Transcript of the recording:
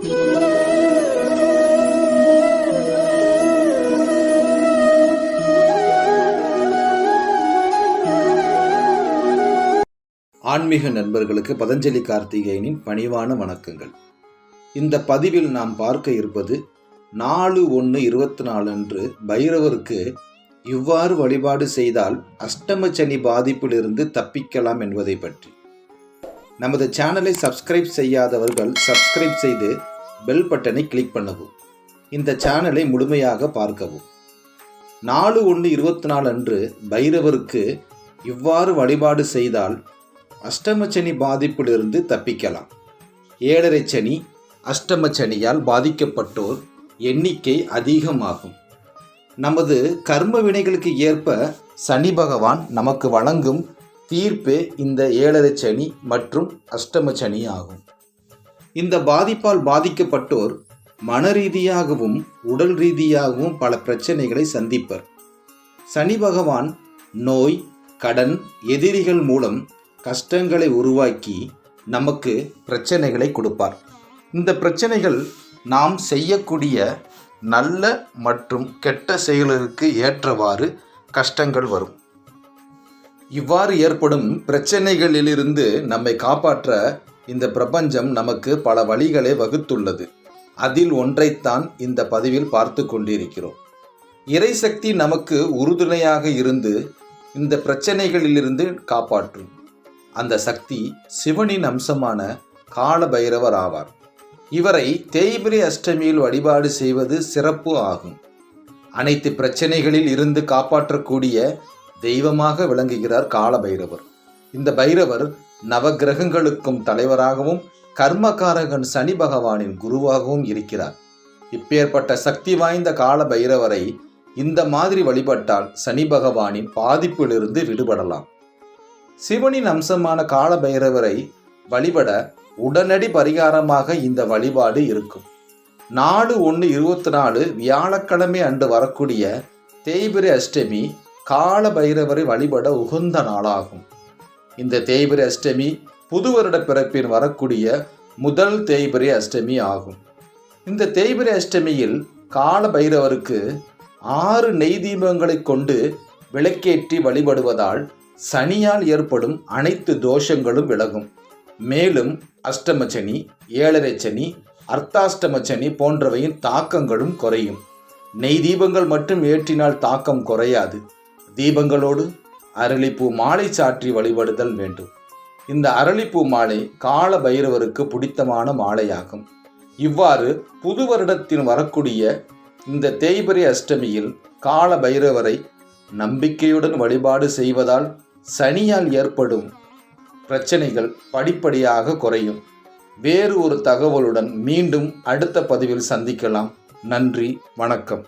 ஆன்மீக நண்பர்களுக்கு பதஞ்சலி கார்த்திகேயனின் பணிவான வணக்கங்கள். இந்த பதிவில் நாம் பார்க்க இருப்பது 4/1/24 அன்று பைரவருக்கு இவ்வாறு வழிபாடு செய்தால் அஷ்டம சனி பாதிப்பிலிருந்து தப்பிக்கலாம் என்பதை பற்றி. நமது சேனலை சப்ஸ்கிரைப் செய்யாதவர்கள் சப்ஸ்கிரைப் செய்து பெல் பட்டனை கிளிக் பண்ணவும். இந்த சேனலை முழுமையாக பார்க்கவும். 4/1/24 அன்று பைரவருக்கு இவ்வாறு வழிபாடு செய்தால் அஷ்டமச்சனி பாதிப்பிலிருந்து தப்பிக்கலாம். 7.5 சனி, அஷ்டமச்சனியால் பாதிக்கப்பட்டோர் எண்ணிக்கை அதிகமாகும். நமது கர்ம வினைகளுக்கு ஏற்ப சனி பகவான் நமக்கு வழங்கும் தீர்ப்பே இந்த 7.5 சனி மற்றும் அஷ்டமச்சனி ஆகும். இந்த பாதிப்பால் பாதிக்கப்பட்டோர் மன ரீதியாகவும் உடல் ரீதியாகவும் பல பிரச்சனைகளை சந்திப்பர். சனி பகவான் நோய், கடன், எதிரிகள் மூலம் கஷ்டங்களை உருவாக்கி நமக்கு பிரச்சனைகளை கொடுப்பார். இந்த பிரச்சனைகள் நாம் செய்யக்கூடிய நல்ல மற்றும் கெட்ட செயல்களுக்கு ஏற்றவாறு கஷ்டங்கள் வரும். இவ்வாறு ஏற்படும் பிரச்சனைகளிலிருந்து நம்மை காப்பாற்ற இந்த பிரபஞ்சம் நமக்கு பல வழிகளை வகுத்துள்ளது. அதில் ஒன்றைத்தான் இந்த பதிவில் பார்த்து கொண்டிருக்கிறோம். இறைசக்தி நமக்கு உறுதுணையாக இருந்து இந்த பிரச்சனைகளிலிருந்து காப்பாற்றும். அந்த சக்தி சிவனின் அம்சமான கால பைரவர் ஆவார். இவரை தேய்பிரை அஷ்டமியில் வழிபாடு செய்வது சிறப்பு ஆகும். அனைத்து பிரச்சனைகளில் இருந்து காப்பாற்றக்கூடிய தெய்வமாக விளங்குகிறார் கால பைரவர். இந்த பைரவர் நவகிரகங்களுக்கும் தலைவராகவும் கர்மகாரகன் சனி பகவானின் குருவாகவும் இருக்கிறார். இப்பேற்பட்ட சக்தி வாய்ந்த கால பைரவரை இந்த மாதிரி வழிபட்டால் சனி பகவானின் பாதிப்பிலிருந்து விடுபடலாம். சிவனின் அம்சமான கால பைரவரை வழிபட உடனடி பரிகாரமாக இந்த வழிபாடு இருக்கும். 4/1/24 வியாழக்கிழமை அன்று வரக்கூடிய தேய்பிரை அஷ்டமி கால பைரவரை வழிபட உகந்த நாளாகும். இந்த தேய்பிரை அஷ்டமி புது வருட பிறப்பில் வரக்கூடிய முதல் தேய்பிரை அஷ்டமி ஆகும். இந்த தேய்பிரை அஷ்டமியில் கால பைரவருக்கு 6 நெய் தீபங்களை கொண்டு விளக்கேற்றி வழிபடுவதால் சனியால் ஏற்படும் அனைத்து தோஷங்களும் விலகும். மேலும் அஷ்டமச்சனி, 7.5 சனி, அர்த்தாஷ்டமச்சனி போன்றவையின் தாக்கங்களும் குறையும். நெய் தீபங்கள் மட்டும் ஏற்றினால் தாக்கம் குறையாது. தீபங்களோடு அரளிப்பூ மாலை சாற்றி வழிபடுதல் வேண்டும். இந்த அரளிப்பூ மாலை கால பைரவருக்கு பிடித்தமான மாலையாகும். இவ்வாறு புது வருடத்தில் வரக்கூடிய இந்த தேய்பிரை அஷ்டமியில் கால பைரவரை நம்பிக்கையுடன் வழிபாடு செய்வதால் சனியால் ஏற்படும் பிரச்சனைகள் படிப்படியாக குறையும். வேறு ஒரு தகவலுடன் மீண்டும் அடுத்த பதிவில் சந்திக்கலாம். நன்றி, வணக்கம்.